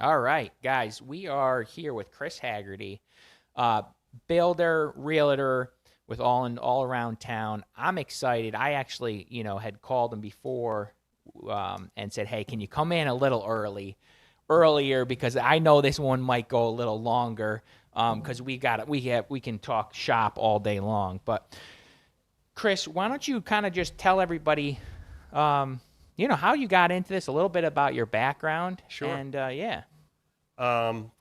All right, guys, we are here with Chris Haggerty, uh, builder, realtor, with all around town. I'm excited. I actually, had called him before and said, "Hey, can you come in a little earlier because I know this one might go a little longer because we can talk shop all day long." But Chris, why don't you kind of just tell everybody, how you got into this, a little bit about your background, Sure. and yeah.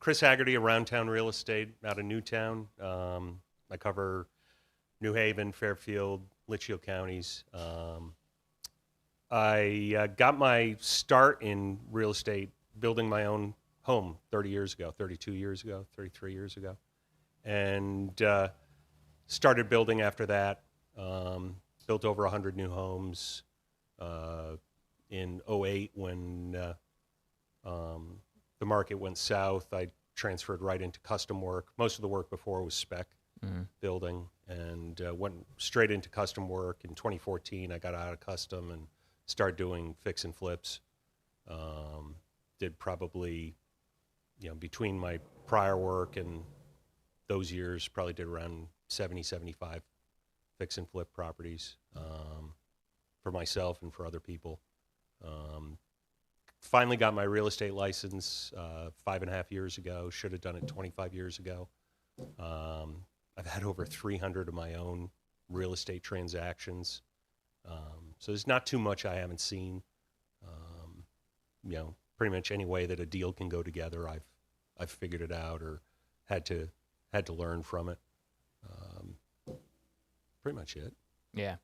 Chris Haggerty, Around Town Real Estate out of Newtown. I cover New Haven, Fairfield, Litchfield counties. I got my start in real estate building my own home 30 years ago, 32 years ago, 33 years ago. And started building after that. Built over 100 new homes in '08 when the market went south. I transferred right into custom work. Most of the work before was spec building, and went straight into custom work. In 2014, I got out of custom and started doing fix and flips. Did probably, between my prior work and those years, probably did around 70, 75 fix and flip properties for myself and for other people. Finally got my real estate license 5.5 years ago. Should have done it 25 years ago. I've had over 300 of my own real estate transactions. So there's not too much I haven't seen. Pretty much any way that a deal can go together, I've figured it out or had to learn from it. Pretty much it. Yeah,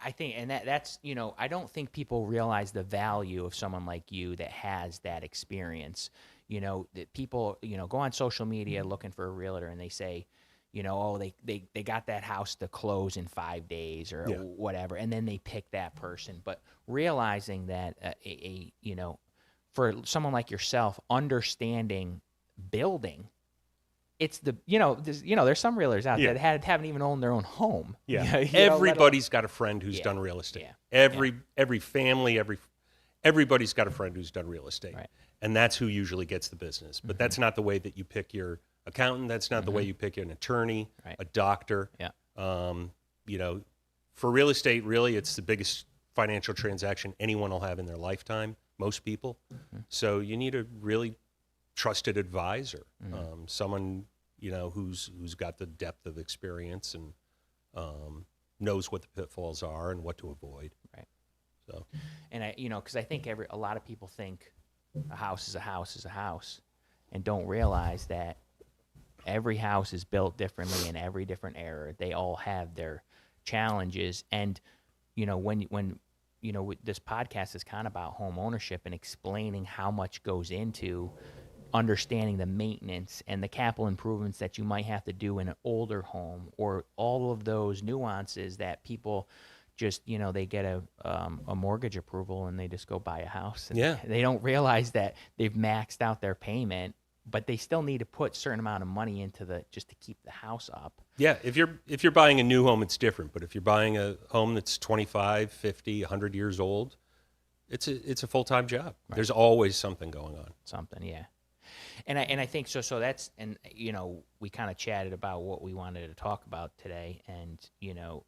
I think, and that's, I don't think people realize the value of someone like you that has that experience. That people, go on social media looking for a realtor and they say, oh, they got that house to close in 5 days or whatever, and then they pick that person. But realizing that for someone like yourself, understanding building. It's there's some realtors out there that haven't even owned their own home. Yeah, everybody's got a friend who's done real estate. Yeah. Every family, everybody's got a friend who's done real estate, Right. And that's who usually gets the business. But that's not the way that you pick your accountant. That's not the way you pick an attorney, a doctor. Yeah. For real estate, really, it's the biggest financial transaction anyone will have in their lifetime. Most people. So you need a really trusted advisor, someone who's got the depth of experience and knows what the pitfalls are and what to avoid. Right. So, and because I think a lot of people think a house is a house is a house, and don't realize that every house is built differently in every different era. They all have their challenges, and when this podcast is kind of about home ownership and explaining how much goes into understanding the maintenance and the capital improvements that you might have to do in an older home, or all of those nuances that people just, they get a mortgage approval and they just go buy a house. And they don't realize that they've maxed out their payment, but they still need to put a certain amount of money into just to keep the house up. Yeah, if you're buying a new home, it's different. But if you're buying a home that's 25, 50, 100 years old, it's a full-time job. Right. There's always something going on. Something, yeah. And I think so that's, and we kind of chatted about what we wanted to talk about today, and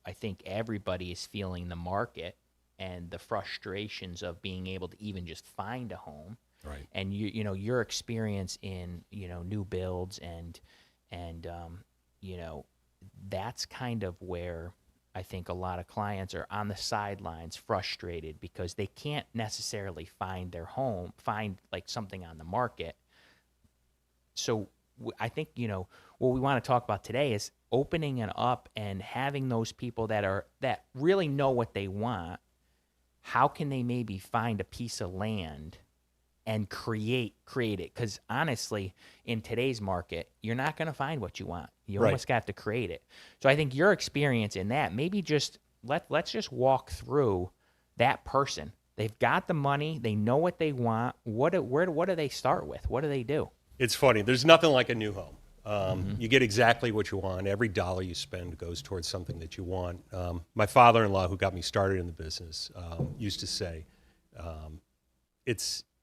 I think everybody is feeling the market and the frustrations of being able to even just find a home. Right. And your experience in new builds and that's kind of where I think a lot of clients are on the sidelines, frustrated because they can't necessarily find their home, find like something on the market. So I think, what we want to talk about today is opening it up and having those people that really know what they want. How can they maybe find a piece of land and create it? Because honestly, in today's market, you're not going to find what you want. You almost got to create it. So I think your experience in that, maybe just let's just walk through that person. They've got the money. They know what they want. What do they start with? What do they do? It's funny. There's nothing like a new home. You get exactly what you want. Every dollar you spend goes towards something that you want. My father-in-law, who got me started in the business, used to say,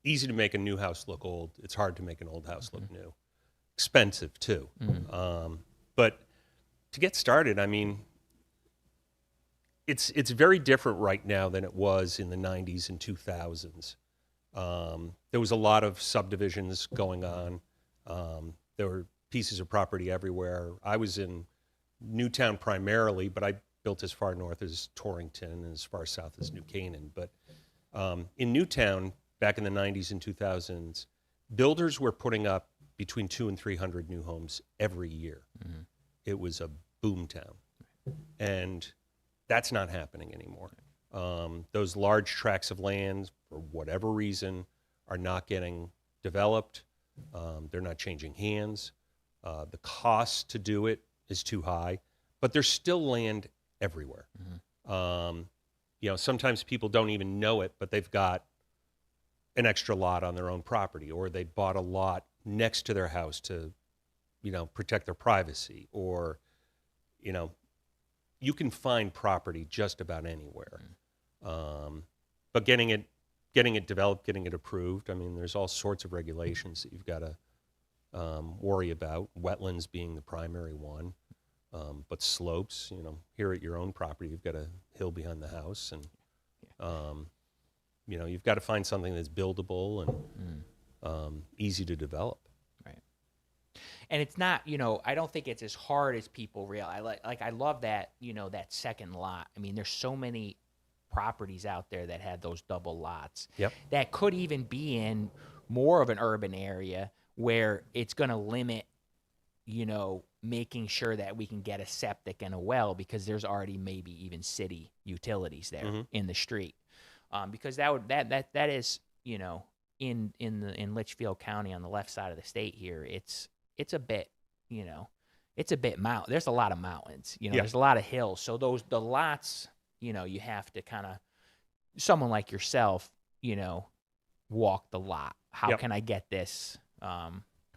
easy to make a new house look old. It's hard to make an old house look new. Expensive too. But to get started, I mean, it's very different right now than it was in the 90s and 2000s. There was a lot of subdivisions going on. There were pieces of property everywhere. I was in Newtown primarily, but I built as far north as Torrington and as far south as New Canaan. But in Newtown, back in the 90s and 2000s, builders were putting up between 200 and 300 new homes every year. It was a boom town. And that's not happening anymore. Those large tracts of land, for whatever reason, are not getting developed. They're not changing hands. The cost to do it is too high, but there's still land everywhere. Sometimes people don't even know it, but they've got an extra lot on their own property, or they bought a lot next to their house to, protect their privacy, or, you can find property just about anywhere. But getting it developed, getting it approved, I mean, there's all sorts of regulations that you've got to worry about, wetlands being the primary one. But slopes, here at your own property, you've got a hill behind the house, and you've got to find something that's buildable and easy to develop. Right. And it's not, I don't think it's as hard as people realize. I love that, that second lot. I mean, there's so many properties out there that have those double lots. Yep. That could even be in more of an urban area where it's going to limit, making sure that we can get a septic and a well, because there's already maybe even city utilities there in the street. Because that is, in Litchfield County on the left side of the state here, it's a bit, it's a bit there's a lot of mountains, there's a lot of hills. So the lots, you have to kind of, someone like yourself, walk the lot. How can I get this?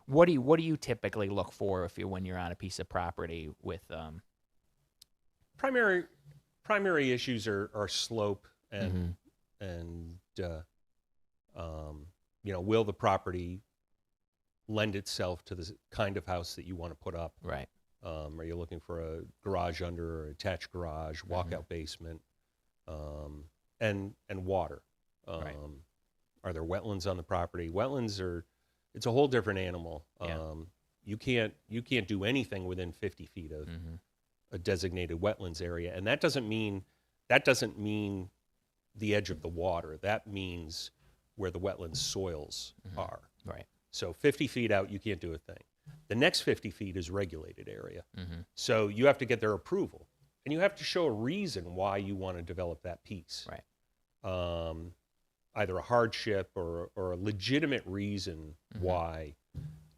What do you typically look for when you're on a piece of property with primary issues are slope and will the property lend itself to the kind of house that you want to put up? Right. Are you looking for a garage under or attached garage, walkout basement, and water? Right. Are there wetlands on the property? It's a whole different animal. You can't do anything within 50 feet of a designated wetlands area, and that doesn't mean the edge of the water. That means where the wetland soils are. Right. So 50 feet out, you can't do a thing. The next 50 feet is regulated area. So you have to get their approval, and you have to show a reason why you want to develop that piece. Right. Either a hardship or a legitimate reason why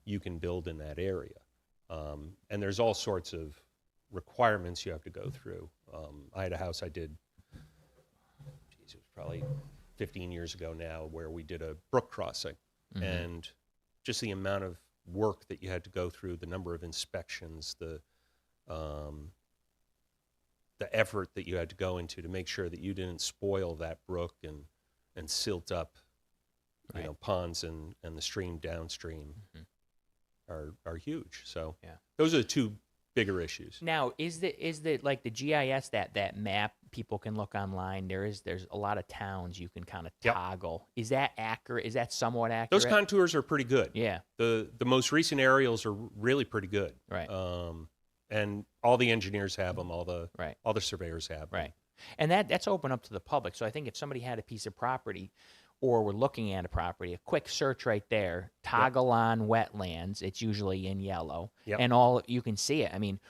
you can build in that area. And there's all sorts of requirements you have to go through. I had a house I did, it was probably 15 years ago now, where we did a brook crossing. And just the amount of work that you had to go through, the number of inspections, the effort that you had to go into to make sure that you didn't spoil that brook and silt up, ponds and the stream downstream are huge. So those are the two bigger issues. Now, is the like the GIS, that map people can look online? There's a lot of towns you can kind of toggle. Is that accurate? Is that somewhat accurate? Those contours are pretty good. Yeah. The most recent aerials are really pretty good. Right. And all the engineers have them. All the surveyors have them. Right. And that's open up to the public. So I think if somebody had a piece of property, or we're looking at a property, a quick search right there, toggle on wetlands. It's usually in yellow, and all you can see it. I mean,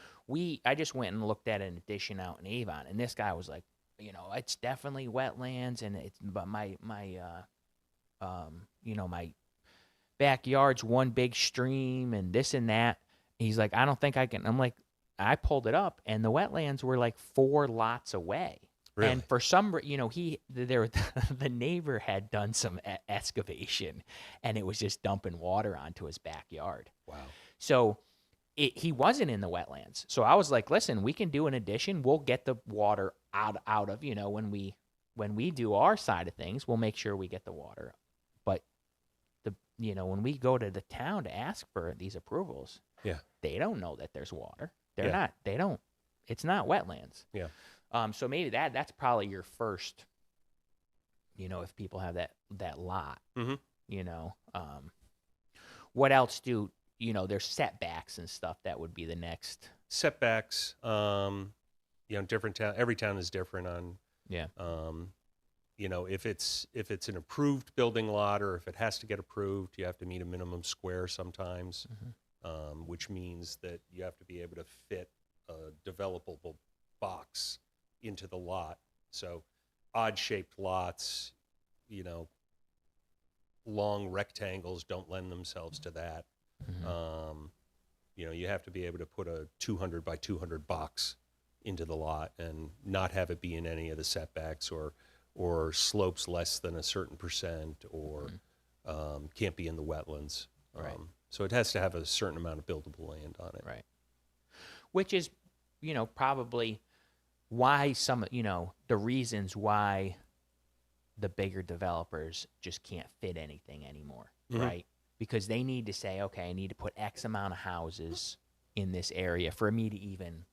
I just went and looked at an addition out in Avon, and this guy was like, it's definitely wetlands, and but my backyard's one big stream and this and that. He's like, I don't think I can. I'm like, I pulled it up, and the wetlands were like 4 lots away. Really? And for the neighbor had done some excavation, and it was just dumping water onto his backyard. Wow. So he wasn't in the wetlands. So I was like, listen, we can do an addition. We'll get the water out of, when we do our side of things, we'll make sure we get the water. But when we go to the town to ask for these approvals, Yeah. they don't know that there's water. Yeah. It's not wetlands. Yeah. So maybe that's probably your first, if people have that lot, Mm-hmm. what else there's setbacks and stuff that would be the next. Setbacks, different town. Every town is different on, Yeah. if it's an approved building lot or if it has to get approved, you have to meet a minimum square sometimes, which means that you have to be able to fit a developable box into the lot. So odd shaped lots, long rectangles don't lend themselves to that. You have to be able to put a 200 by 200 box into the lot and not have it be in any of the setbacks or slopes less than a certain percent or can't be in the wetlands. Right. So it has to have a certain amount of buildable land on it. Right. Which is, probably why the reasons why the bigger developers just can't fit anything anymore, right? Because they need to say, okay, I need to put X amount of houses in this area for me to even,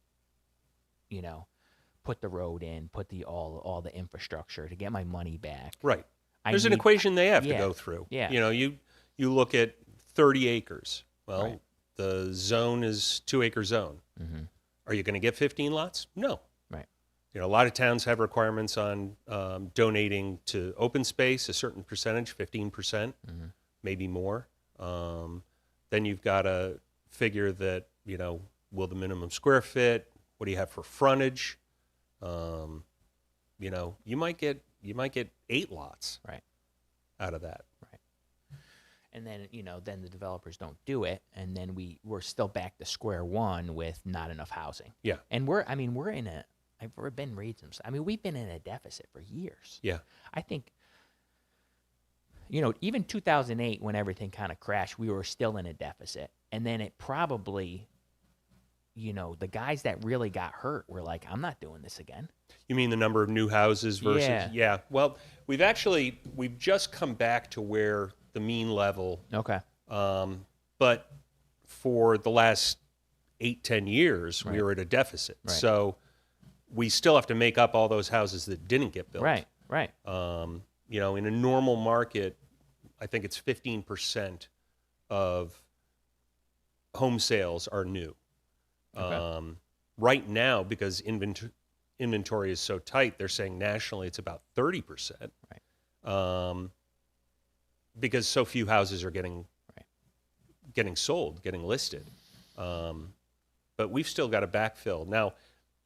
put the road in, put all the infrastructure to get my money back. Right. There's an equation they have to go through. Yeah. You look at 30 acres. Well, Right. the zone is 2-acre zone. Are you going to get 15 lots? No. Right. A lot of towns have requirements on donating to open space, a certain percentage, 15%, maybe more. Then you've got to figure that, will the minimum square fit? What do you have for frontage? You might get 8 lots Right. out of that. Right. And then, then the developers don't do it, and then we're still back to square one with not enough housing. Yeah. And I've been reading some. We've been in a deficit for years. Yeah. I think, even 2008 when everything kind of crashed, we were still in a deficit. And then it probably, the guys that really got hurt were like, I'm not doing this again. You mean the number of new houses versus? Yeah. Well, we've just come back to where the mean level. Okay. But for the last 8-10 years, we were at a deficit. Right. So we still have to make up all those houses that didn't get built. Right. Right. In a normal market, I think it's 15% of home sales are new. Okay. Right now, because inventory is so tight, they're saying nationally it's about 30%. Right. Because so few houses are getting sold, getting listed. But we've still got to backfill. Now,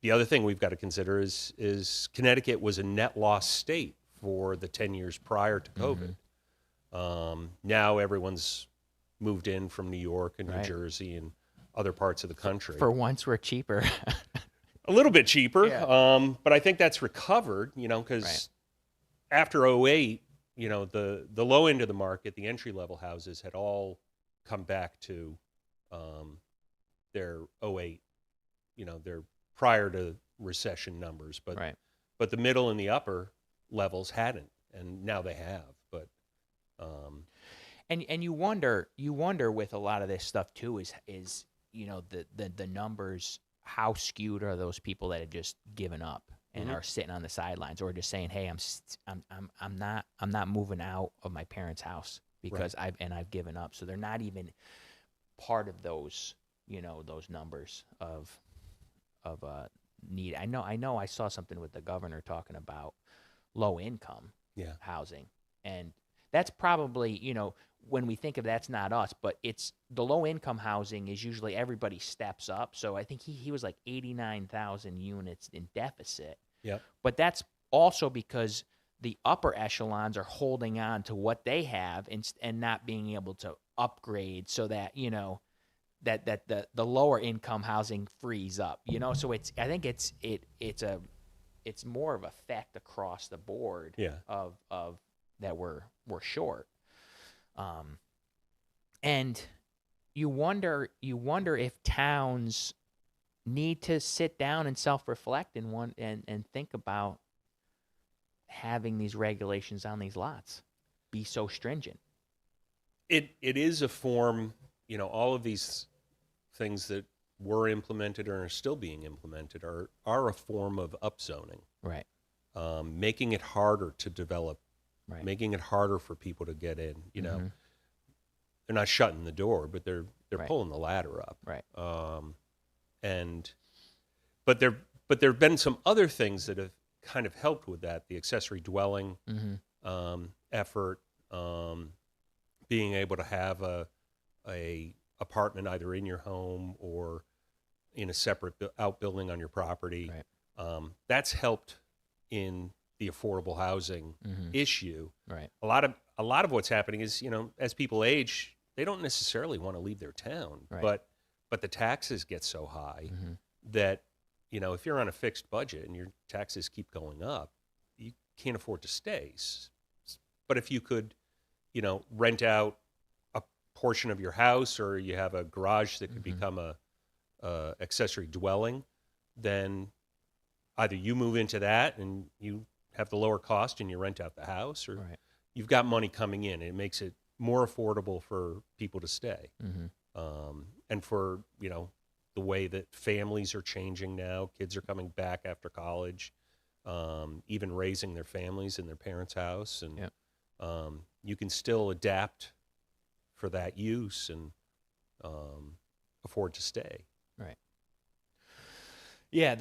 the other thing we've got to consider is Connecticut was a net loss state for the 10 years prior to COVID. Now everyone's moved in from New York and New Jersey and other parts of the country. For once, we're cheaper. A little bit cheaper, Yeah. but I think that's recovered, because after 2008, the low end of the market, the entry-level houses had all come back to their 2008, their prior to recession numbers. But the middle and the upper levels hadn't, and now they have. But and you wonder with a lot of this stuff too is the numbers, how skewed are those people that have just given up and are sitting on the sidelines, or just saying, hey, I'm not moving out of my parents' house because I've given up. So they're not even part of those those numbers of need. I know I saw something with the governor talking about low income housing, and that's probably when we think of that's not us, but it's the low income housing is usually everybody steps up. So I think he was like 89,000 units in deficit. Yep. But that's also because the upper echelons are holding on to what they have and not being able to upgrade, so that that the lower income housing frees up. So I think it's more of effect across the board. Of that we're short. And you wonder if towns need to sit down and self-reflect and think about having these regulations on these lots be so stringent. It is a form, all of these things that were implemented or are still being implemented are a form of upzoning, Right. making it harder to develop, Right. making it harder for people to get in. Mm-hmm. They're not shutting the door, but they're Right. pulling the ladder up. Right. And but there've been some other things that have kind of helped with that. The accessory dwelling effort, being able to have a apartment either in your home or in a separate outbuilding on your property. Right. That's helped in the affordable housing issue. Right. A lot of what's happening is, as people age, they don't necessarily want to leave their town, Right. but the taxes get so high that, if you're on a fixed budget and your taxes keep going up, you can't afford to stay. But if you could, rent out a portion of your house, or you have a garage that could become a accessory dwelling, then either you move into that and you have the lower cost and you rent out the house, or Right. you've got money coming in. It makes it more affordable for people to stay. And for, the way that families are changing now, kids are coming back after college, even raising their families in their parents' house. And Yep. You can still adapt for that use and afford to stay. Right. Yeah,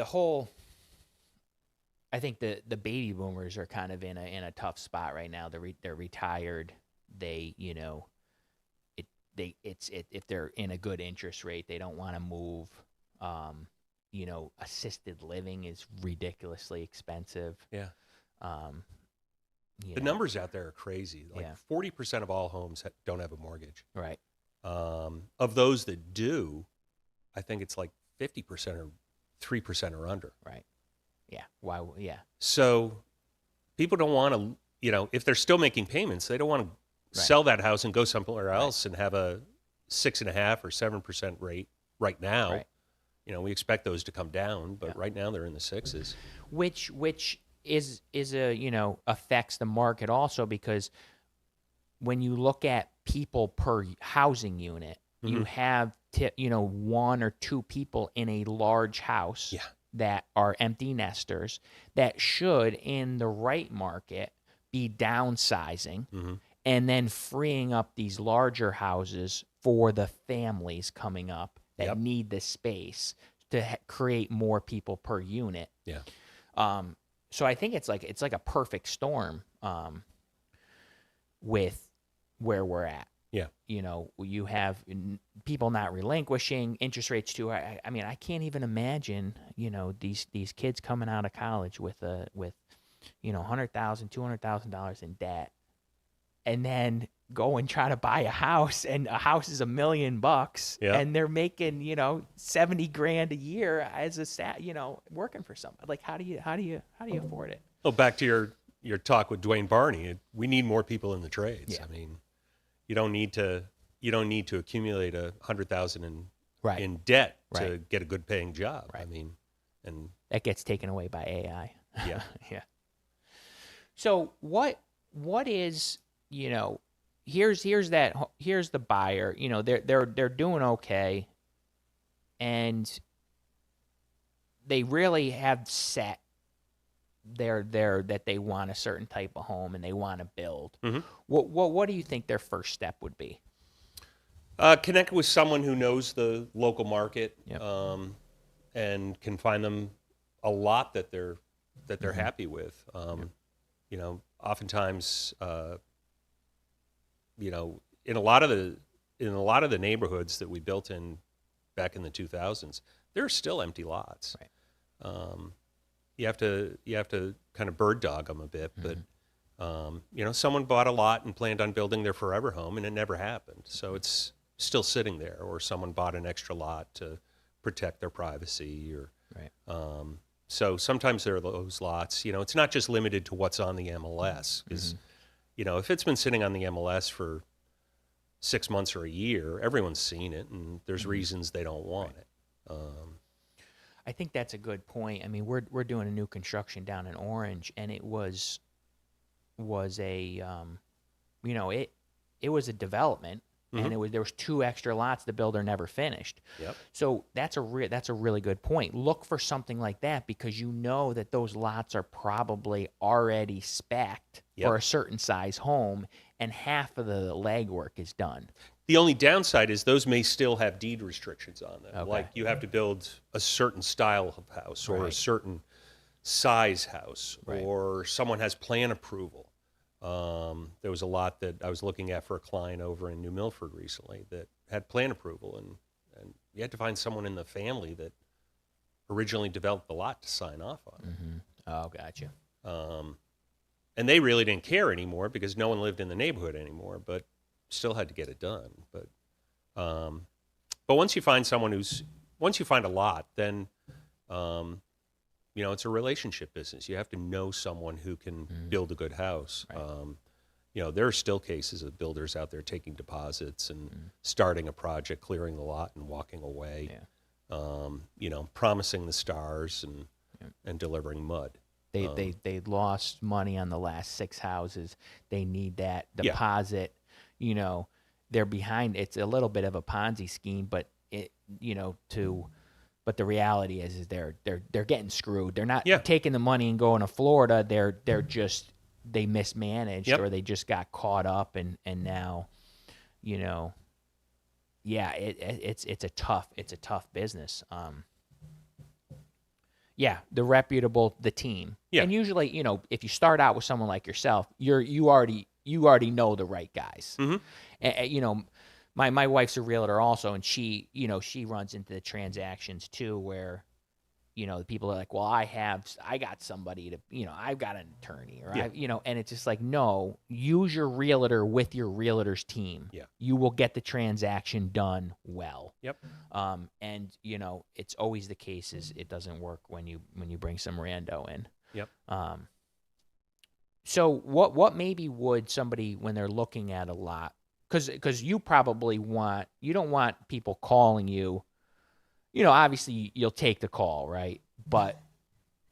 I think the baby boomers are kind of in a tough spot right now. They're retired. They, if they're in a good interest rate, they don't want to move. Assisted living is ridiculously expensive. Yeah. The The numbers out there are crazy. Like Yeah. 40% of all homes don't have a mortgage. Right. Of those that do, I think it's like 50% or 3% or under. Right. Yeah. Why? Yeah. So people don't want to, if they're still making payments, they don't want to Right. sell that house and go somewhere else and have a 6.5% or 7% rate right now. Right. We expect those to come down, but Yeah. right now they're in the sixes. Which is affects the market also, because when you look at people per housing unit, you have one or two people in a large house Yeah. that are empty nesters that should, in the right market, be downsizing and then freeing up these larger houses for the families coming up that Yep. need the space to create more people per unit. Yeah. So I think it's like a perfect storm with where we're at. Yeah. You have people not relinquishing, interest rates too. I mean, I can't even imagine, these kids coming out of college with $100,000, $200,000 in debt, and then go and try to buy a house, and a house is $1 million, Yeah. and they're making $70,000 a year as a working for somebody. Like, how do you afford it? Well, back to your talk with Dwayne Barney, we need more people in the trades. Yeah. I mean, you don't need to accumulate $100,000 Right. in debt to Right. get a good paying job. Right. I mean, and That gets taken away by AI. yeah. Yeah. So what is, here's the buyer, they're doing okay, and they really have set that they want a certain type of home and they want to build. What do you think their first step would be? Connect with someone who knows the local market. Yep. And can find them a lot that they're happy with. Oftentimes, in a lot of the neighborhoods that we built in back in the 2000s, there are still empty lots. Right. You have to kind of bird dog them a bit, but someone bought a lot and planned on building their forever home, and it never happened. So it's still sitting there, or someone bought an extra lot to protect their privacy, or Right. So sometimes there are those lots. It's not just limited to what's on the MLS, because if it's been sitting on the MLS for 6 months or a year, everyone's seen it, and there's reasons they don't want it. I think that's a good point. I mean, we're doing a new construction down in Orange, and it was a it was a development, and Mm-hmm. there was 2 extra lots the builder never finished. Yep. So that's a really good point. Look for something like that because you know that those lots are probably already spec'd Yep. for a certain size home, and half of the legwork is done. The only downside is those may still have deed restrictions on them. Okay. Like you have to build a certain style of house or a Right. certain size house, Right. or someone has plan approval. There was a lot that I was looking at for a client over in New Milford recently that had plan approval, and you had to find someone in the family that originally developed the lot to sign off on it. Mm-hmm. Oh, gotcha. And they really didn't care anymore because no one lived in the neighborhood anymore, but still had to get it done. But once you find once you find a lot, then, it's a relationship business. You have to know someone who can build a good house. Right. There are still cases of builders out there taking deposits and starting a project, clearing the lot and walking away, promising the stars and delivering mud. They lost money on the last 6 houses. They need that deposit. They're behind. It's a little bit of a Ponzi scheme, but but the reality is they're getting screwed. They're not taking the money and going to Florida. They mismanaged or they just got caught up and now, it's a tough business. The team. Yeah. And usually, if you start out with someone like yourself, you already know the right guys. Mm-hmm. And, my wife's a realtor also, and she runs into the transactions too where, the people are like, well, I got somebody to, I've got an attorney or and it's just like, no, use your realtor with your realtor's team. Yeah. You will get the transaction done well. Yep. And it's always the case is it doesn't work when you bring some rando in. Yep. So what maybe would somebody when they're looking at a lot, because you probably you don't want people calling you, obviously you'll take the call, right? But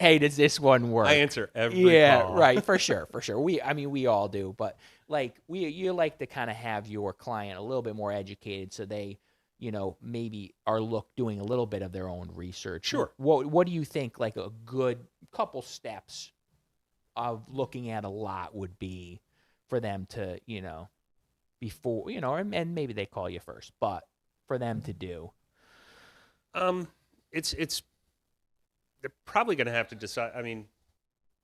hey, does this one work? I answer every call. Right, for sure. We all do, but like you like to kind of have your client a little bit more educated so they, maybe are doing a little bit of their own research. Sure. What do you think like a good couple steps of looking at a lot would be for them to, before, and maybe they call you first, but for them to do? They're probably going to have to decide. I mean,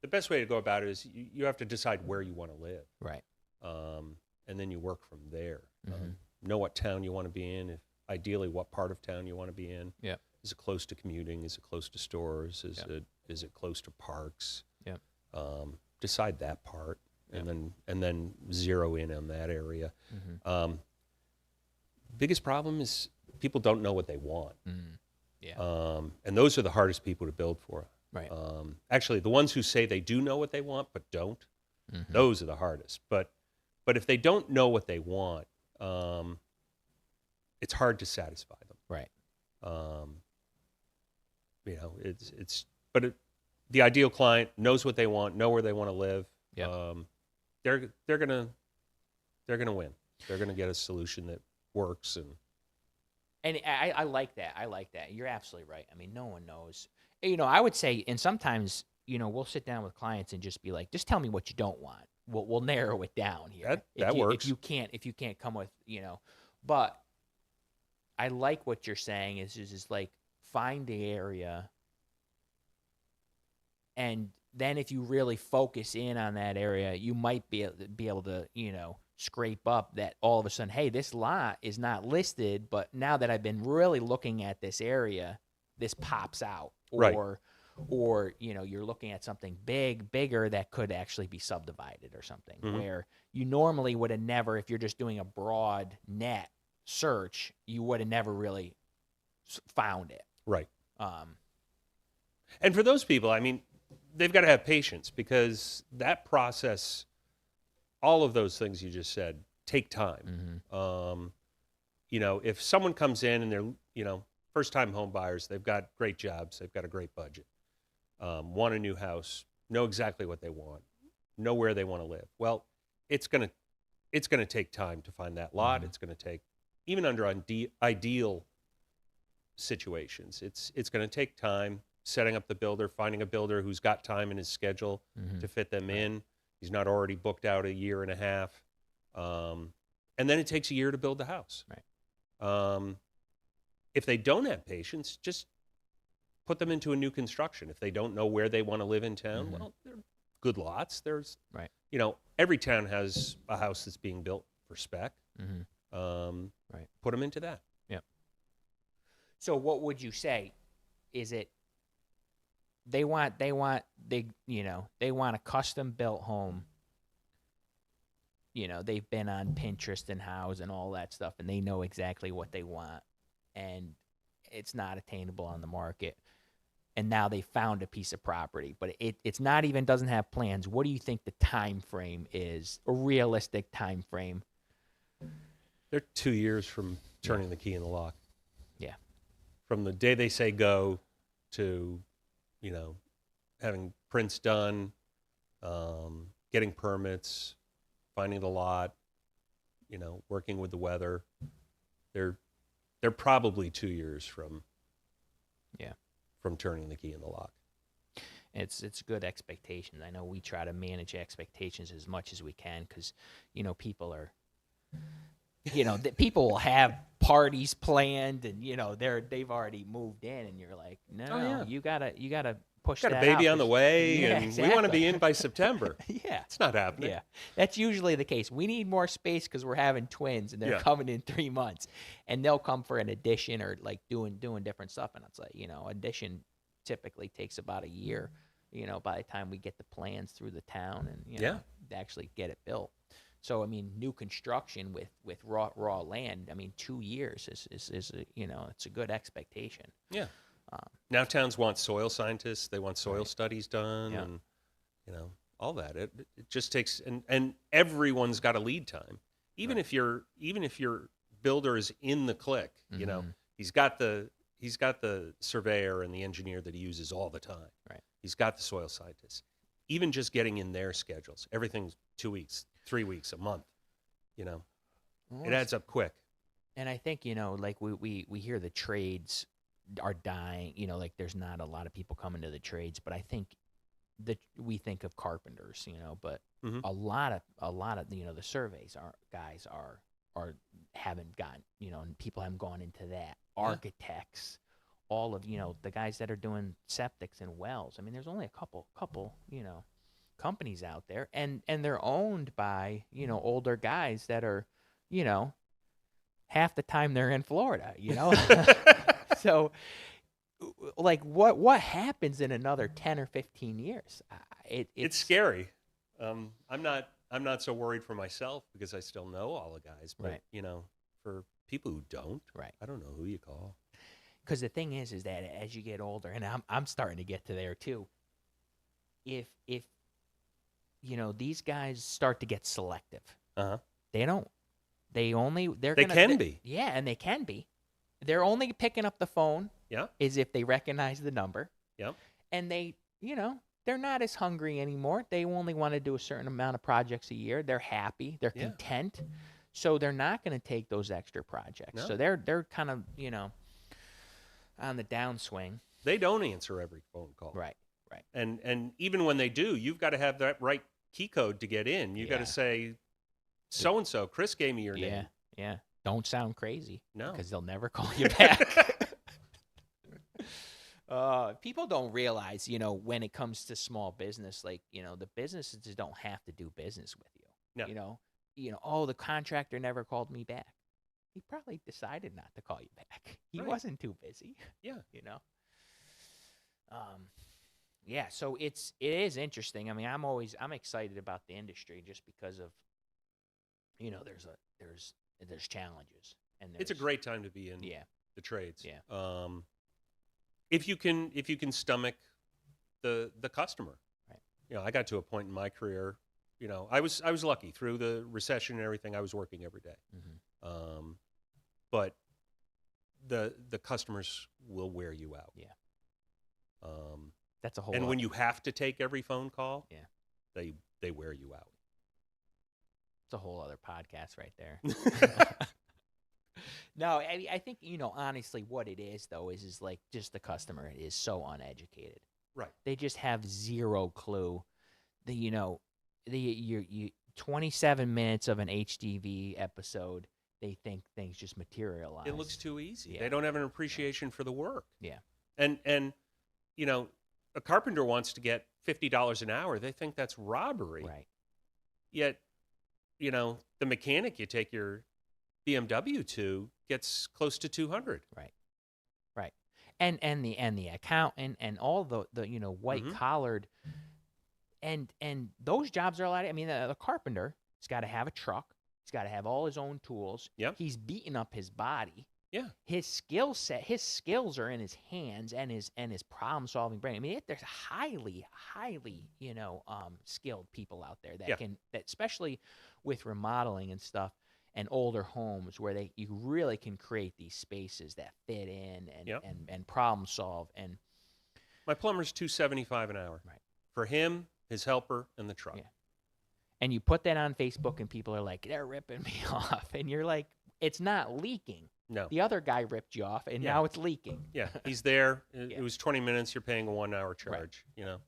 the best way to go about it is you have to decide where you want to live. Right. And then you work from there. Mm-hmm. Know what town you want to be in. Ideally, what part of town you want to be in. Yeah. Is it close to commuting? Is it close to stores? Is it close to parks? Yeah. Decide that part, and then zero in on that area. Mm-hmm. Biggest problem is people don't know what they want. Mm-hmm. Yeah. And those are the hardest people to build for. Right. Actually, the ones who say they do know what they want but don't, those are the hardest. But if they don't know what they want, it's hard to satisfy them. Right. The ideal client knows what they want, know where they want to live. Yeah. They're gonna win. They're gonna get a solution that works. And I like that. You're absolutely right. I mean, no one knows. I would say, and sometimes, we'll sit down with clients and just be like, just tell me what you don't want. We'll narrow it down here. That works. If you can't come with, but I like what you're saying is like find the area, and then if you really focus in on that area, you might be able to, scrape up that all of a sudden, hey, this lot is not listed, but now that I've been really looking at this area, this pops out. Right. Or you're looking at something bigger that could actually be subdivided or something, where you normally would have never, if you're just doing a broad net search, you would have never really found it. Right. And for those people, I mean, they've got to have patience because that process, all of those things you just said, take time. If someone comes in and they're, first-time home buyers, they've got great jobs, they've got a great budget, want a new house, know exactly what they want, know where they want to live. Well, it's going to it's going to take time to find that lot. It's going to take, even under ideal situations, it's going to take time setting up the builder, finding a builder who's got time in his schedule to fit them in. He's not already booked out a year and a half. And then it takes a year to build the house. Right. If they don't have patience, just put them into a new construction. If they don't know where they want to live in town, well, they're good lots. There's, Right. you know, every town has a house that's being built for spec. Right. Put them into that. Yep. So what would you say? Is it they want a custom built home. You know, they've been on Pinterest and House and all that stuff, and they know exactly what they want, and it's not attainable on the market. And now they found a piece of property, but it's not even, doesn't have plans. What do you think the time frame is, a realistic time frame? They're 2 years from turning the key in the lock. Yeah. From the day they say go to, you know, having prints done, getting permits, finding the lot, you know, working with the weather. They're probably 2 years from turning the key in the lock. It's good expectations. I know we try to manage expectations as much as we can because, you know, people are, you know, people will have parties planned and, you know, they've already moved in and you're like, no, you gotta push that out. Got a baby on the way, and exactly. we want to be in by September. Yeah. It's not happening. Yeah. That's usually the case. We need more space because we're having twins and they're coming in 3 months. And they'll come for an addition or like doing different stuff. And it's like, you know, addition typically takes about a year, you know, by the time we get the plans through the town and, you know, to actually get it built. So, I mean, new construction with raw land, I mean, 2 years is you know, it's a good expectation. Yeah. Now towns want soil scientists. They want soil studies done, and you know, all that. It just takes, and everyone's got a lead time. Even if your builder is in the click, you know, he's got the surveyor and the engineer that he uses all the time. Right. He's got the soil scientists. Even just getting in their schedules, everything's 2 weeks, 3 weeks, a month. You know, it adds up quick. And I think, you know, like we hear the trades are dying, you know, like there's not a lot of people coming to the trades, but I think that we think of carpenters, you know, but a lot of, you know, the surveys guys haven't gotten, you know, and people haven't gone into that. Architects, all of, you know, the guys that are doing septics and wells. I mean, there's only a couple, you know, companies out there, and they're owned by, you know, older guys that are, you know, half the time they're in Florida, you know. So, like, what happens in another 10 or 15 years? It's scary. I'm not so worried for myself because I still know all the guys. But you know, for people who don't, I don't know who you call. Because the thing is that as you get older, and I'm starting to get to there too. If you know, these guys start to get selective, they can be. Yeah, and they can be. They're only picking up the phone is if they recognize the number. Yeah. And they, you know, they're not as hungry anymore. They only want to do a certain amount of projects a year. They're happy. They're content. So they're not going to take those extra projects. No. So they're kind of, you know, on the downswing. They don't answer every phone call. Right. And even when they do, you've got to have that right key code to get in. You've got to say, so-and-so, Chris gave me your name. Yeah. Don't sound crazy. No. Because they'll never call you back. People don't realize, you know, when it comes to small business, like, you know, the businesses just don't have to do business with you. No. You know, oh, the contractor never called me back. He probably decided not to call you back. He wasn't too busy. Yeah. You know. Yeah, so it is interesting. I mean, I'm excited about the industry just because of, you know, there's challenges, and it's a great time to be in the trades. Yeah. If you can stomach the customer. Right. You know, I got to a point in my career, you know, I was lucky through the recession and everything. I was working every day. But the customers will wear you out. Yeah. That's a whole and lot. when you have to take every phone call, Yeah. they wear you out. It's a whole other podcast right there. No, I think, honestly, what it is, though, is like just the customer is so uneducated. Right. They just have zero clue. You 27 minutes of an HDV episode, they think things just materialize. It looks too easy. Yeah. They don't have an appreciation for the work. Yeah. And a carpenter wants to get $50 an hour. They think that's robbery. Right. Yet, the mechanic you take your BMW to gets close to 200. Right. Right. And the accountant and all the white collared and those jobs are a lot. I mean, the carpenter, he's got to have a truck. He's got to have all his own tools. Yep. He's beating up his body. Yeah. His skill set, his skills are in his hands and his problem solving brain. I mean, there's highly skilled people out there that especially with remodeling and stuff and older homes where you really can create these spaces that fit in and problem solve. And my plumber's $275 an hour. Right. For him, his helper, and the truck. Yeah. And you put that on Facebook and people are like, they're ripping me off. And you're like, it's not leaking. No. The other guy ripped you off, and now it's leaking. Yeah, he's there. It was 20 minutes. You're paying a 1 hour charge. Right. Right.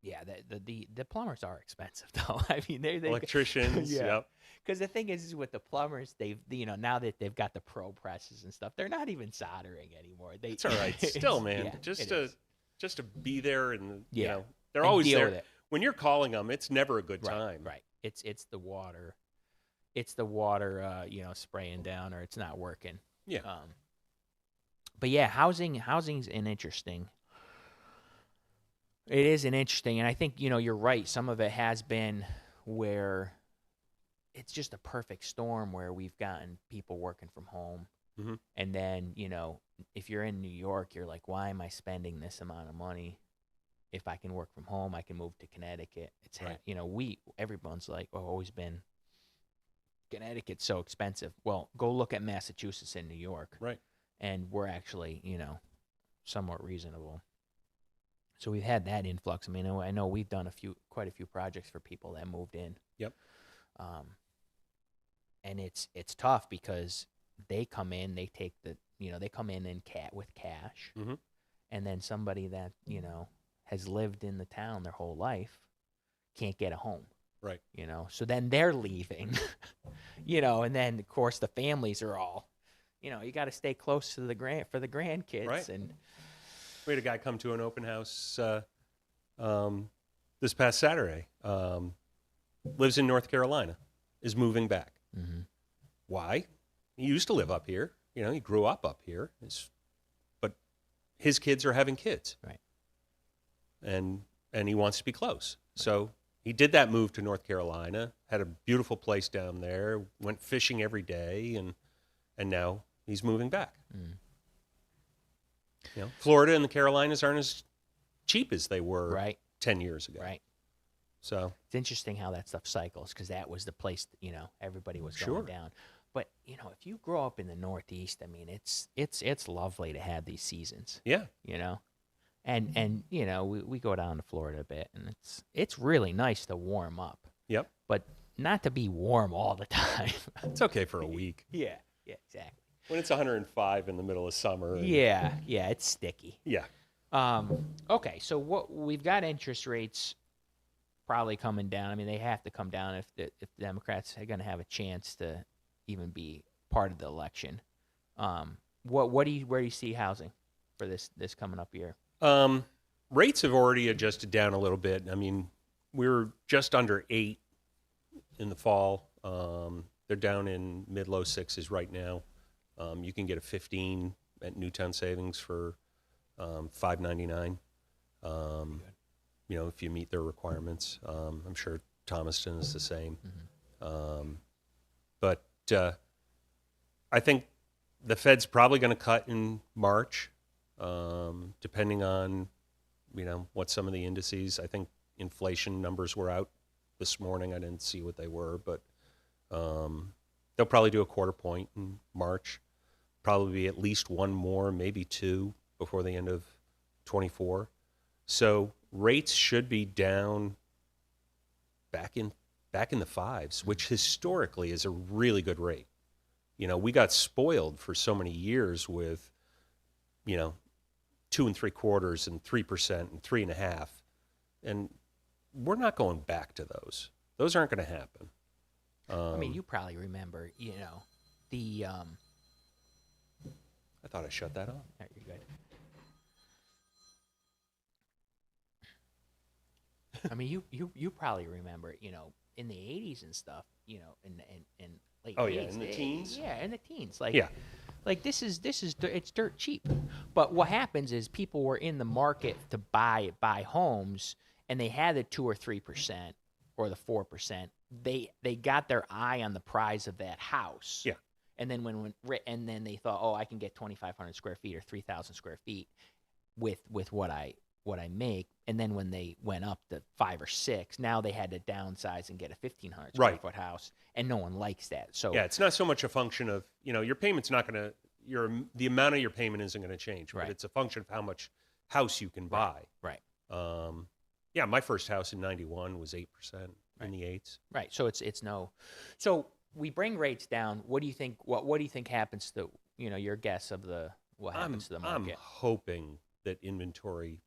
Yeah, the plumbers are expensive though. I mean, they electricians. Yeah. Yep. Because the thing is with the plumbers, they've now that they've got the pro presses and stuff, they're not even soldering anymore. It's all right. Still, man, yeah, just to be there and they're and always deal there. with it. When you're calling them, it's never a good time. Right. It's the water. It's the water, spraying down, or it's not working. Yeah. But yeah, housing's an interesting. It is an interesting, and I think you're right. Some of it has been where it's just a perfect storm where we've gotten people working from home, and then if you're in New York, you're like, why am I spending this amount of money? If I can work from home, I can move to Connecticut. It's right. Everyone's like, always been. Connecticut's so expensive. Well, go look at Massachusetts and New York. Right. And we're actually, somewhat reasonable. So we've had that influx. I mean, I know we've done quite a few projects for people that moved in. Yep. And it's tough because they come in, they take they come in with cash. Mm-hmm. And then somebody that, has lived in the town their whole life can't get a home. Right. So then they're leaving, and then of course the families are all, you got to stay close to for the grandkids. Right. And we had a guy come to an open house this past Saturday. Lives in North Carolina, is moving back. Mm-hmm. Why? He used to live up here. He grew up here. But his kids are having kids. Right. And he wants to be close. Right. So he did that move to North Carolina, had a beautiful place down there, went fishing every day, and now he's moving back. Mm. Florida and the Carolinas aren't as cheap as they were 10 years ago. Right. So it's interesting how that stuff cycles because that was the place, everybody was going down. But, if you grow up in the Northeast, I mean, it's lovely to have these seasons. Yeah. And we go down to Florida a bit, and it's really nice to warm up. Yep. But not to be warm all the time. It's okay for a week. Yeah, exactly. When it's 105 in the middle of summer. Yeah, it's sticky. Yeah. Okay, so what we've got interest rates probably coming down. I mean, they have to come down if the Democrats are going to have a chance to even be part of the election. Where do you see housing for this coming up year? Rates have already adjusted down a little bit. I mean, we were just under 8 in the fall. They're down in mid-low 6s right now. You can get a 15 at Newtown Savings for $5.99. If you meet their requirements. I'm sure Thomaston is the same. Mm-hmm. But I think the Fed's probably going to cut in March, depending on, what some of the indices. I think inflation numbers were out this morning. I didn't see what they were, but they'll probably do a 1/4 point in March. Probably be at least one more, maybe 2 before the end of 24. So rates should be down back in back in the fives, which historically is a really good rate. You know, we got spoiled for so many years with, you know, 2 3/4 and 3% and 3.5%, and we're not going back to those. Those aren't going to happen. I mean, you probably remember, you know, the I thought I shut that off. There, you're good. I mean, you probably remember, you know, in the 80s and stuff, you know, in late Oh, yeah, 80s, in the teens? Yeah, in the teens. Like, Yeah. like this is it's dirt cheap. But what happens is people were in the market to buy homes, and they had the 2 or 3% or the 4%. They got their eye on the prize of that house. Yeah. And then and then they thought, oh, I can get 2,500 square feet or 3,000 square feet with what I make. And then when they went up to 5 or 6, now they had to downsize and get a 1,500 square Right. foot house, and no one likes that. So Yeah, it's not so much a function of, you know, your payment's not going to, the amount of your payment isn't going to change, but Right. it's a function of how much house you can buy. Right. Yeah, my first house in 91 was 8% in the 8s. Right. So it's no. So we bring rates down. What do you think? What do you think happens to, you know, your guess of what happens to the I'm market? hoping that inventory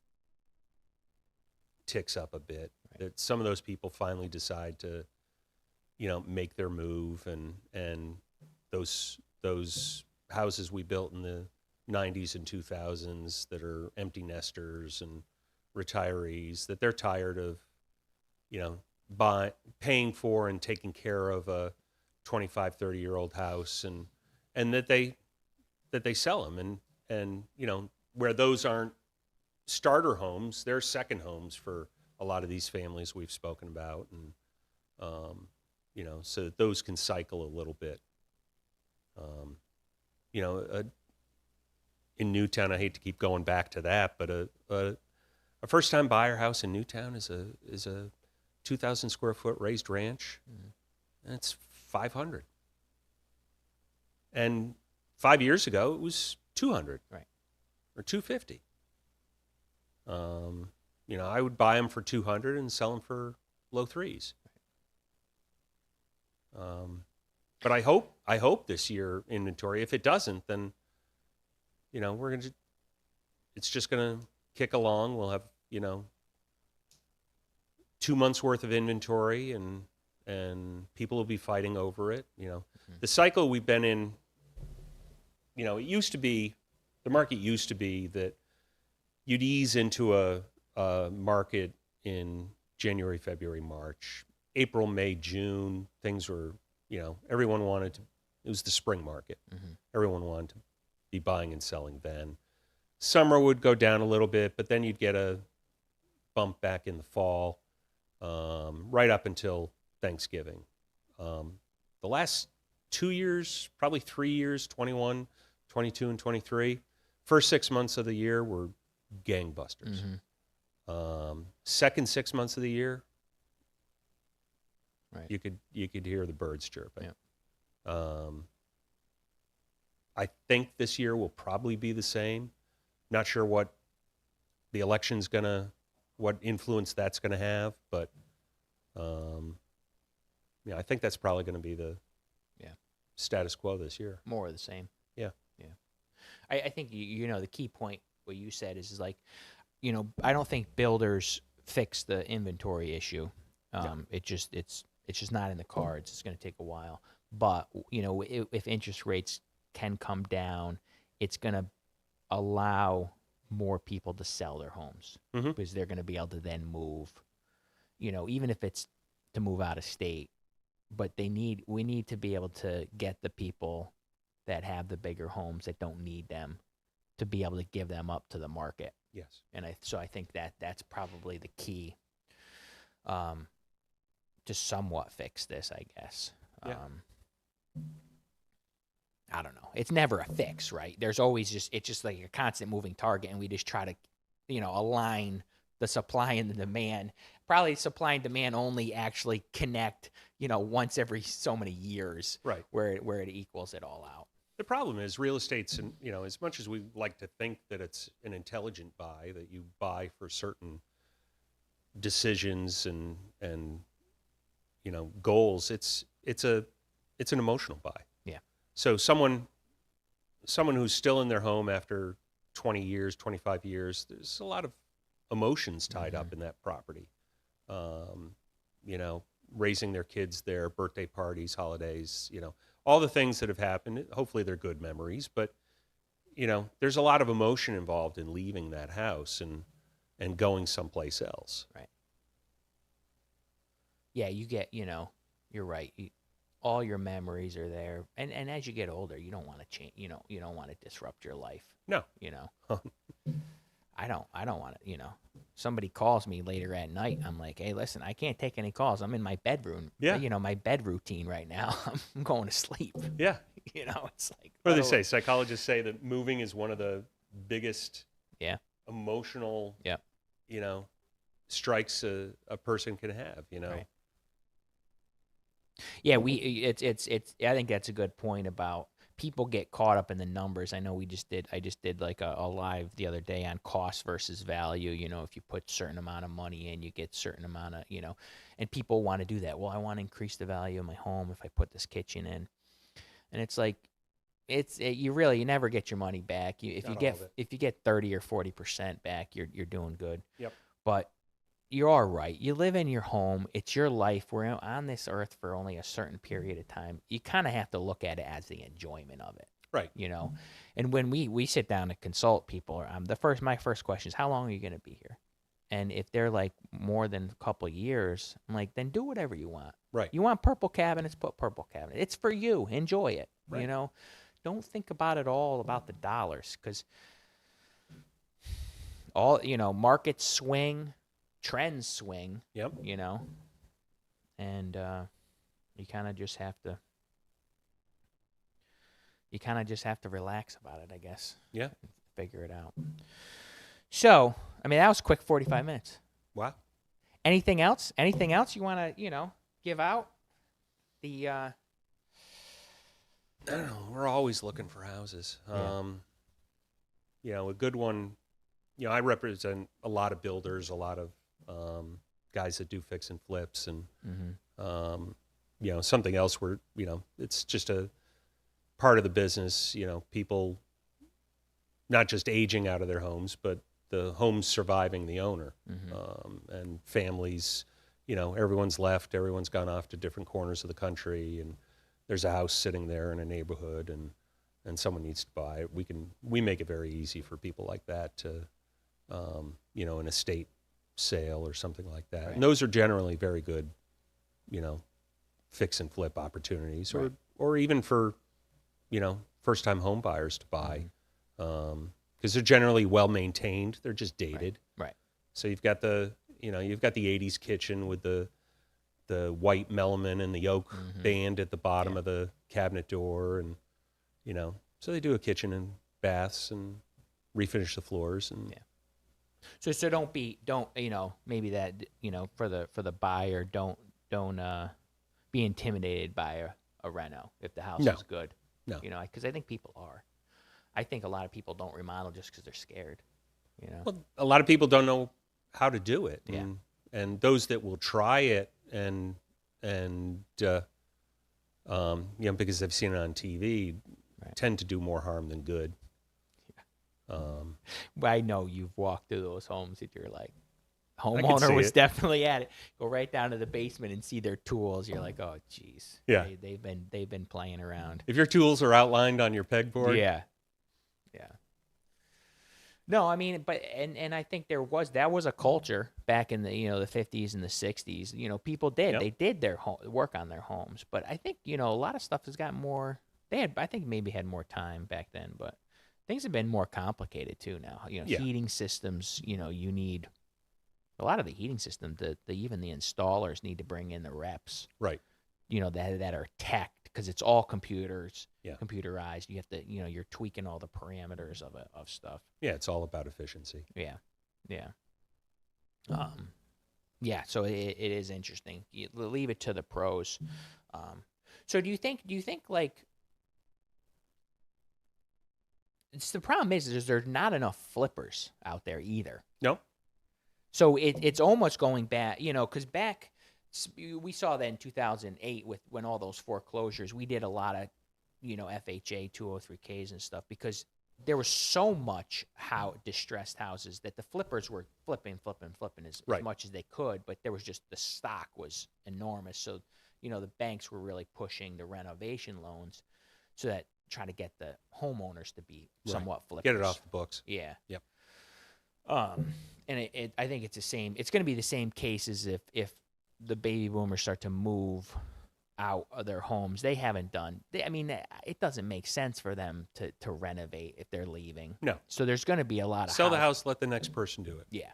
ticks up a bit, that some of those people finally decide to, you know, make their move, and those houses we built in the 90s and 2000s that are empty nesters and retirees, that they're tired of, you know, paying for and taking care of a 25, 30-year-old house, and that they sell them, and you know, where those aren't starter homes, they're second homes for a lot of these families we've spoken about, and you know, so that those can cycle a little bit. You know, in Newtown, I hate to keep going back to that, but a first-time buyer house in Newtown is a 2,000 square foot raised ranch, and it's 500. And 5 years ago, it was 200, Right. or 250. You know, I would buy them for 200 and sell them for low threes. But I hope this year inventory, if it doesn't, then, you know, it's just gonna kick along. We'll have, you know, 2 months worth of inventory, and people will be fighting over it. You know, the cycle we've been in, you know, the market used to be that you'd ease into a market in January, February, March. April, May, June, things were, you know, it was the spring market. Everyone wanted to be buying and selling then. Summer would go down a little bit, but then you'd get a bump back in the fall, right up until Thanksgiving. The last 2 years, probably 3 years, 21, 22, and 23, first 6 months of the year were gangbusters. Second 6 months of the year, Right. you could hear the birds chirping. Yeah. I think this year will probably be the same. Not sure what the election's what influence that's gonna have, but yeah, I think that's probably gonna be the status quo this year. More of the same. Yeah. Yeah. I think you know, the key point what you said is like, you know, I don't think builders fix the inventory issue. It's just not in the cards. It's going to take a while. But, you know, if interest rates can come down, it's going to allow more people to sell their homes, because they're going to be able to then move, you know, even if it's to move out of state. But we need to be able to get the people that have the bigger homes that don't need them to be able to give them up to the market. Yes. And so I think that's probably the key to somewhat fix this, I guess. Yeah. I don't know. It's never a fix, right? There's always it's just like a constant moving target, and we just try to, you know, align the supply and the demand. Probably supply and demand only actually connect, you know, once every so many years, Right. where it equals it all out. The problem is real estate's, you know, as much as we like to think that it's an intelligent buy, that you buy for certain decisions and goals. It's an emotional buy. Yeah. So someone who's still in their home after 20 years, 25 years, there's a lot of emotions tied up in that property. Raising their kids there, birthday parties, holidays, all the things that have happened. Hopefully they're good memories, but there's a lot of emotion involved in leaving that house and going someplace else. Right. Yeah, you get, you're right. All your memories are there. And as you get older, you don't want to change, you don't want to disrupt your life. No. I don't want to, somebody calls me later at night. I'm like, hey, listen, I can't take any calls. I'm in my bedroom. Yeah. My bed routine right now. I'm going to sleep. Yeah. It's like. What do they say? Psychologists say that moving is one of the biggest emotional, strikes a person can have, Right. Yeah, it's I think that's a good point about people get caught up in the numbers. I know I just did like a live the other day on cost versus value. If you put certain amount of money in, you get certain amount of, and people want to do that. Well, I want to increase the value of my home if I put this kitchen in. And it's like, you never get your money back. If you get 30 or 40% back, you're doing good. Yep. But you are right. You live in your home. It's your life. We're on this earth for only a certain period of time. You kind of have to look at it as the enjoyment of it. Right. And when we sit down to consult people, my first question is, how long are you going to be here? And if they're like more than a couple of years, I'm like, then do whatever you want. Right. You want purple cabinets, put purple cabinet. It's for you. Enjoy it. Right. Don't think about it all about the dollars, because all, markets swing, trends swing. Yep. And you kind of just have to relax about it, I guess. Yeah. Figure it out. So, that was a quick 45 minutes. Wow. Anything else? Anything else you want to, give out? I don't know. We're always looking for houses. A good one, I represent a lot of builders, a lot of guys that do fix and flips, and something else where, it's just a part of the business, people not just aging out of their homes, but the homes surviving the owner, and families, everyone's left, everyone's gone off to different corners of the country, and there's a house sitting there in a neighborhood, and someone needs to buy it. We make it very easy for people like that to, an estate sale or something like that. Right. And those are generally very good, fix and flip opportunities, Right. or even for, first time home buyers to buy, because they're generally well maintained. They're just dated. Right. So you've got the 80s kitchen with the white melamine and the oak band at the bottom of the cabinet door, and so they do a kitchen and baths and refinish the floors, and So don't maybe that, for the buyer, don't be intimidated by a reno if the house is good. No. Because I think people are. I think a lot of people don't remodel just because they're scared. Well, a lot of people don't know how to do it. Yeah. And those that will try it and because they've seen it on TV, tend to do more harm than good. I know you've walked through those homes that you're like, I can homeowner see was it. definitely at it. Go right down to the basement and see their tools. You're like, oh, geez. Yeah. They've been playing around. If your tools are outlined on your pegboard, Yeah. No, but I think that was a culture back in the the 50s and the 60s. People did. Yep. They did their work on their homes, but I think a lot of stuff has got more. I think maybe had more time back then, but things have been more complicated too now. Heating systems. You need a lot of the heating system. Even the installers need to bring in the reps. right? That are tech, because it's all computerized. You have to, you're tweaking all the parameters of stuff. Yeah, it's all about efficiency. Yeah. So it is interesting. You leave it to the pros. So do you think like, the problem is there's not enough flippers out there either. No. So it's almost going back, because back we saw that in 2008 with when all those foreclosures. We did a lot of, FHA 203Ks and stuff because there was so much distressed houses that the flippers were flipping as Right. much as they could, but there was just the stock was enormous. So, the banks were really pushing the renovation loans so that trying to get the homeowners to be somewhat flippers. Get it off the books. Yeah. Yep. And I think it's the same. It's going to be the same case as if the baby boomers start to move out of their homes. They haven't done. It doesn't make sense for them to renovate if they're leaving. No. So there's going to be a lot of sell the house, let the next person do it. Yeah.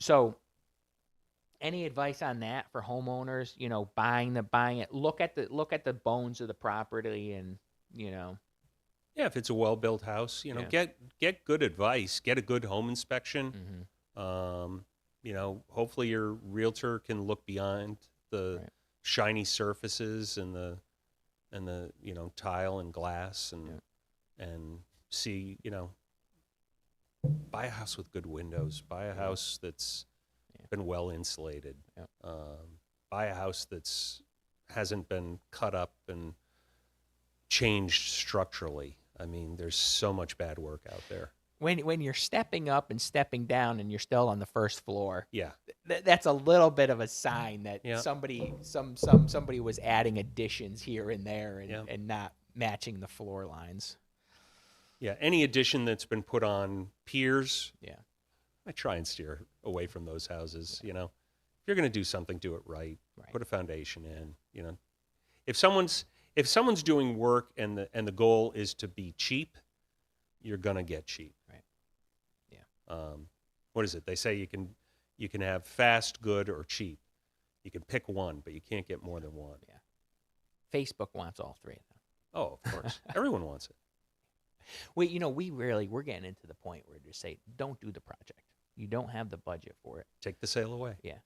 So, any advice on that for homeowners? Buying it. Look at the bones of the property, and Yeah, if it's a well-built house, get good advice, get a good home inspection. Hopefully your realtor can look beyond the shiny surfaces and the tile and glass and see, buy a house with good windows, buy a house that's been well insulated, buy a house that's hasn't been cut up and changed structurally. There's so much bad work out there. When you're stepping up and stepping down and you're still on the first floor, Yeah, that's a little bit of a sign that somebody was adding additions here and there and not matching the floor lines. Yeah, any addition that's been put on piers, Yeah. I try and steer away from those houses. If you're going to do something, do it right. Put a foundation in. If someone's doing work and the goal is to be cheap, you're going to get cheap. Right. Yeah. What is it? They say you can have fast, good, or cheap. You can pick one, but you can't get more than one. Yeah. Facebook wants all three of them. Oh, of course. Everyone wants it. we're getting into the point where just say, don't do the project. You don't have the budget for it. Take the sale away. Yeah.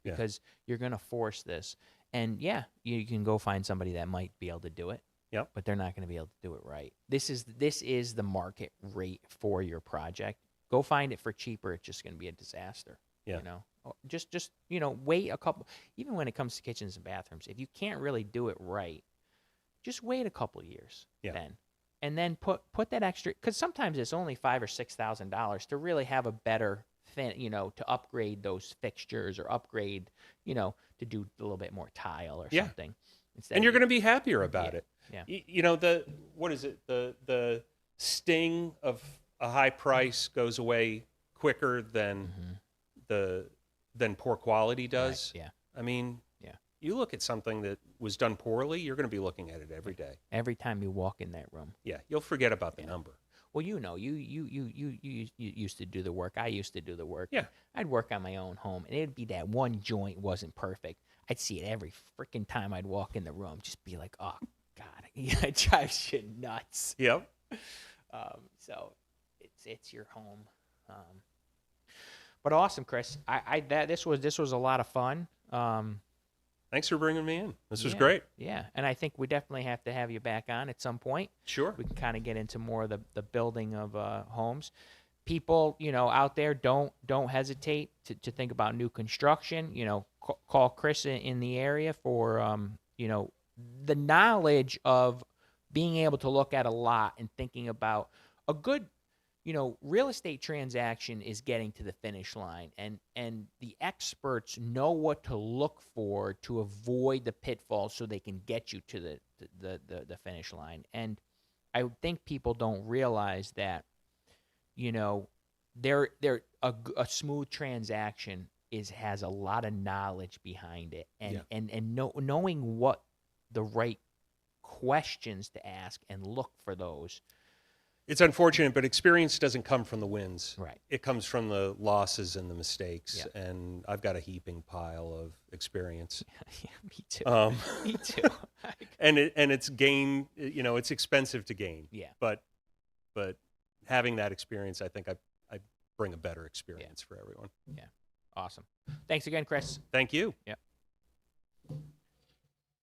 Because you're going to force this. And you can go find somebody that might be able to do it. Yep. But they're not going to be able to do it right. This is the market rate for your project. Go find it for cheaper. It's just going to be a disaster. Yeah. Just wait a couple. Even when it comes to kitchens and bathrooms, if you can't really do it right, just wait a couple years. Yeah. And then put that extra, because sometimes it's only $5,000 or $6,000 to really have a better to upgrade those fixtures or upgrade, to do a little bit more tile or something. And you're going to be happier about it. Yeah. What is it? The sting of a high price goes away quicker than than poor quality does. Right. Yeah. You look at something that was done poorly, you're going to be looking at it every day. Every time you walk in that room. Yeah, you'll forget about the number. Well, you used to do the work. I used to do the work. Yeah. I'd work on my own home, and it'd be that one joint wasn't perfect. I'd see it every freaking time I'd walk in the room. Just be like, oh God, it drives you nuts. Yep. So it's your home. But awesome, Chris. This was a lot of fun. Thanks for bringing me in. This was great. Yeah, and I think we definitely have to have you back on at some point. Sure. We can kind of get into more of the building of homes. People, out there, don't hesitate to think about new construction. Call Chris in the area for the knowledge of being able to look at a lot and thinking about a good. Real estate transaction is getting to the finish line, and the experts know what to look for to avoid the pitfalls so they can get you to the finish line. And I think people don't realize that, a smooth transaction has a lot of knowledge behind it, and knowing what the right questions to ask and look for those. It's unfortunate, but experience doesn't come from the wins. Right. It comes from the losses and the mistakes. Yeah. And I've got a heaping pile of experience. Yeah, me too. Me too. and it's gain. It's expensive to gain. Yeah. But having that experience, I think I bring a better experience for everyone. Yeah. Awesome. Thanks again, Chris. Thank you. Yeah.